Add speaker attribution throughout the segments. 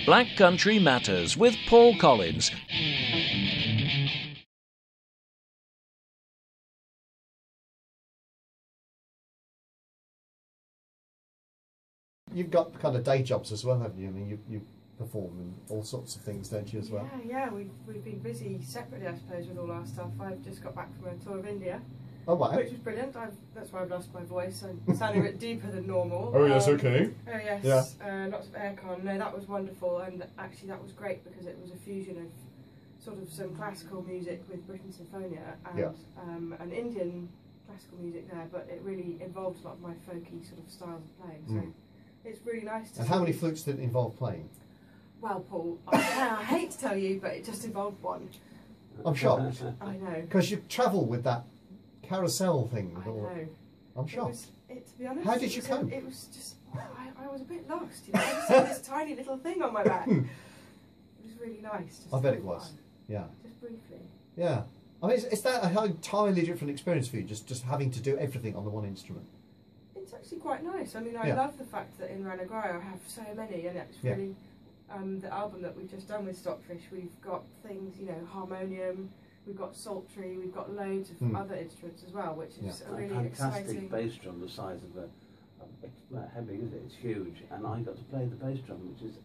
Speaker 1: Black Country Matters with Paul Collins.
Speaker 2: You've got kind of day jobs as well, haven't you? I mean, you perform in all sorts of things, don't you, as well?
Speaker 3: Yeah, we've been busy separately, I suppose, with all our stuff. I've just got back from a tour of India.
Speaker 2: Oh, wow.
Speaker 3: Which was brilliant. That's why I've lost my voice. I'm sounding a bit deeper than normal.
Speaker 2: Oh, yes, okay.
Speaker 3: Oh, yes. Yeah. Lots of aircon. No, that was wonderful, and actually that was great because it was a fusion of sort of some classical music with Britten Sinfonia and an Indian classical music there, but it really involved a lot of my folky sort of styles of playing. So it's really nice to
Speaker 2: And how many flutes did it involve playing?
Speaker 3: Well, Paul, I hate to tell you, but it just involved one.
Speaker 2: I'm shocked.
Speaker 3: I know.
Speaker 2: Because you travel with that carousel thing.
Speaker 3: I know.
Speaker 2: I'm shocked.
Speaker 3: To be honest,
Speaker 2: how did you cope?
Speaker 3: It was just, I was a bit lost, you know. I just had this tiny little thing on my back. It was really nice.
Speaker 2: I bet it was.
Speaker 3: Fun.
Speaker 2: Yeah.
Speaker 3: Just briefly.
Speaker 2: Yeah. I mean, is that an entirely different experience for you, just having to do everything on the one instrument?
Speaker 3: It's actually quite nice. I mean, I love the fact that in Ranagri I have so many, and it's really, the album that we've just done with Stockfish, we've got things, you know, harmonium, we've got psaltery, we've got loads of other instruments as well, which is a really exciting.
Speaker 4: Bass drum the size of how big is it? It's huge, and I got to play the bass drum, which is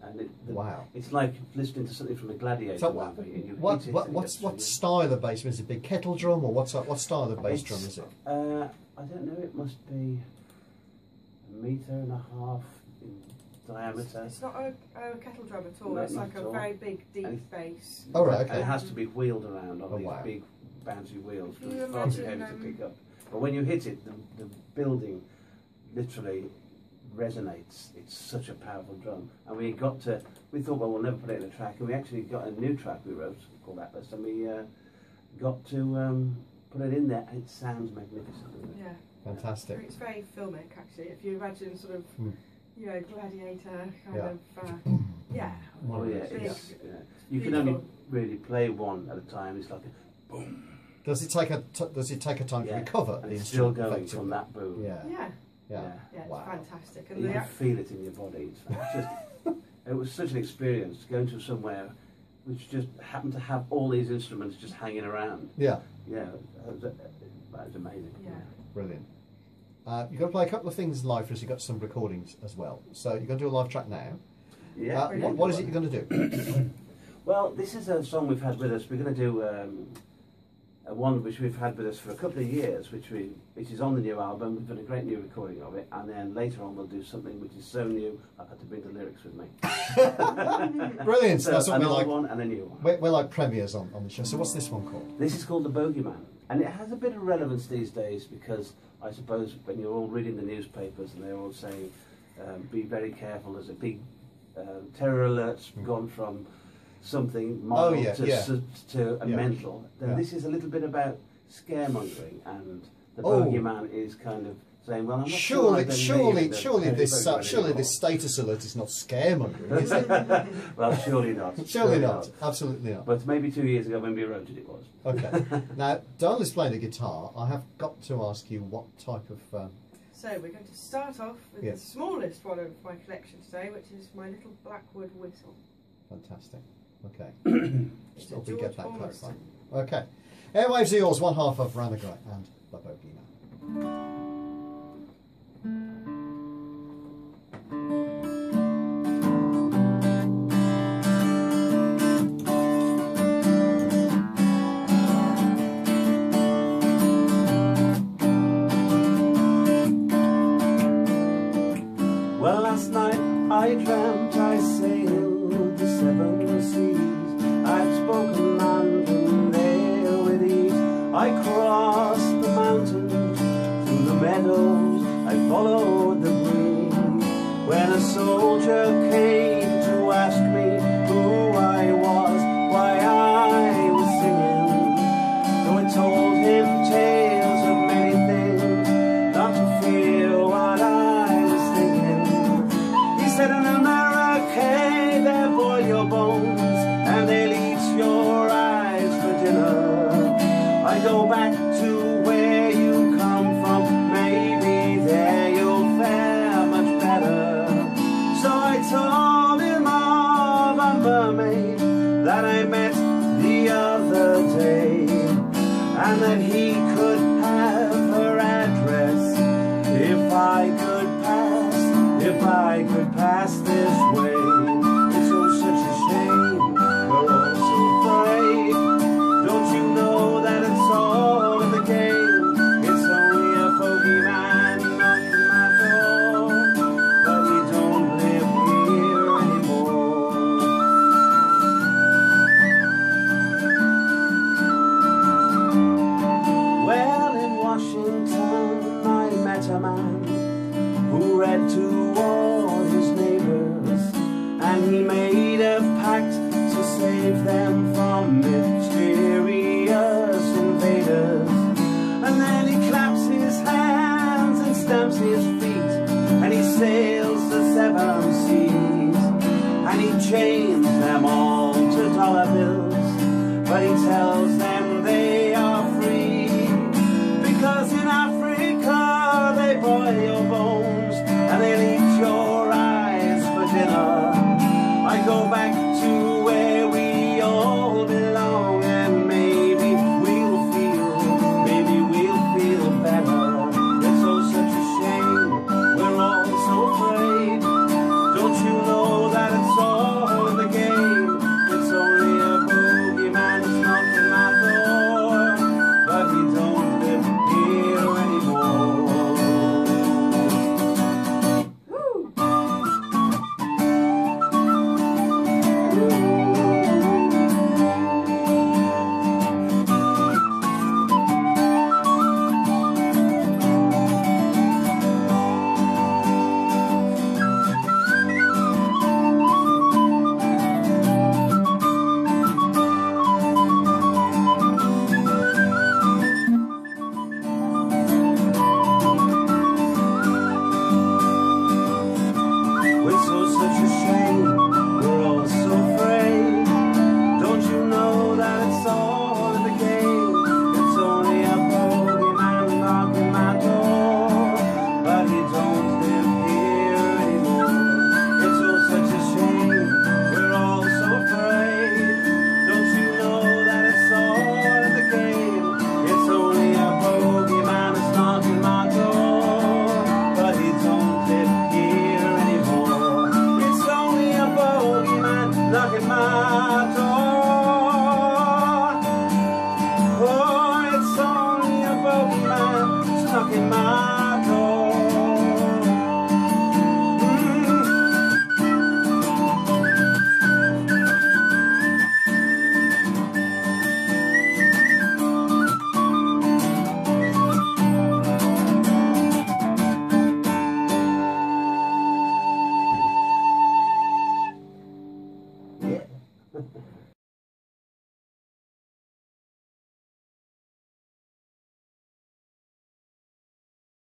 Speaker 4: wow. It's like listening to something from a Gladiator movie.
Speaker 2: What style of bass is it? Big kettle drum, or what style of bass drum is it?
Speaker 4: I don't know. It must be 1.5 meters in diameter.
Speaker 3: It's not a kettle drum at all.
Speaker 4: No,
Speaker 3: it's like a very big, deep bass.
Speaker 2: Oh right, okay.
Speaker 4: And it has to be wheeled around on these big bouncy wheels because it's far too heavy to pick up. But when you hit it, the building literally resonates. It's such a powerful drum. And we thought, well, we'll never put it in a track, and we actually got a new track we wrote called Atlas, and we got to put it in there, and it sounds magnificent, isn't it?
Speaker 3: Yeah.
Speaker 2: Fantastic.
Speaker 3: It's very filmic, actually. If you imagine sort of, you know, Gladiator kind of,
Speaker 4: Oh yeah, you can only really play one at a time. It's like a boom.
Speaker 2: Does it take a time to recover?
Speaker 4: And it's still going from that boom.
Speaker 3: Yeah, it's fantastic. And
Speaker 4: you can feel it in your body. It's just, it was such an experience going to somewhere which just happened to have all these instruments just hanging around.
Speaker 2: Yeah.
Speaker 4: Yeah, that was amazing.
Speaker 3: Yeah.
Speaker 2: Brilliant. You've got to play a couple of things live for us. You've got some recordings as well. So you're going to do a live track now.
Speaker 4: Yeah.
Speaker 2: What is it you're going to do?
Speaker 4: Well, this is a song we've had with us. We're going to do one which we've had with us for a couple of years, which is on the new album. We've done a great new recording of it, and then later on we'll do something which is so new I've had to bring the lyrics with me.
Speaker 2: Brilliant.
Speaker 4: So
Speaker 2: that's what
Speaker 4: another
Speaker 2: we like.
Speaker 4: one and a new one.
Speaker 2: We're like premieres on the show. So what's this one called?
Speaker 4: This is called The Bogeyman, and it has a bit of relevance these days because I suppose when you're all reading the newspapers and they're all saying be very careful, there's a big terror alert's gone from something mild to a mental, then this is a little bit about scaremongering, and the Bogeyman is kind of saying, well, I'm not
Speaker 2: surely
Speaker 4: this
Speaker 2: this status alert is not scaremongering, is it?
Speaker 4: Well, surely not.
Speaker 2: Surely not. Absolutely not.
Speaker 4: But maybe 2 years ago when we wrote it, it was.
Speaker 2: Okay. Now, Darl is playing the guitar. I have got to ask you what type of...
Speaker 3: So we're going to start off with the smallest one of my collection today, which is my little Blackwood whistle.
Speaker 2: Fantastic. Okay. Still we get that clarified. Okay. Airwaves are yours, one half of Ranagri and the Bogeyman.
Speaker 4: Well, last night I dreamt I sailed the 7 seas. I'd spoken Mandarin there with ease. I crossed the mountains, through the meadows, I followed the breeze. When a soldier came to ask me who I was, why I was singing, though I told him tales of many things, not to feel what I was thinking. He said, in America they boil your bones and they'll eat your eyes for dinner. I go back to where you come from, maybe there you'll fare much better. So I told past this way. It's oh such a shame, we're all so afraid. Don't you know that it's all in the game? It's only a bogeyman knocking my door, but we don't live here anymore. Well, in Washington I met a man who read to all his neighbors, and he made a pact to save them from mysterious invaders. And then he claps his hands and stamps his feet, and he sails the 7 seas, and he chains them all to dollar bills, but he tells them they are free, because in Africa they boil your bones and they'll eat your eyes for dinner. I go back to where we all belong, and maybe we'll feel better. It's oh such a shame, we're all so afraid. Don't you know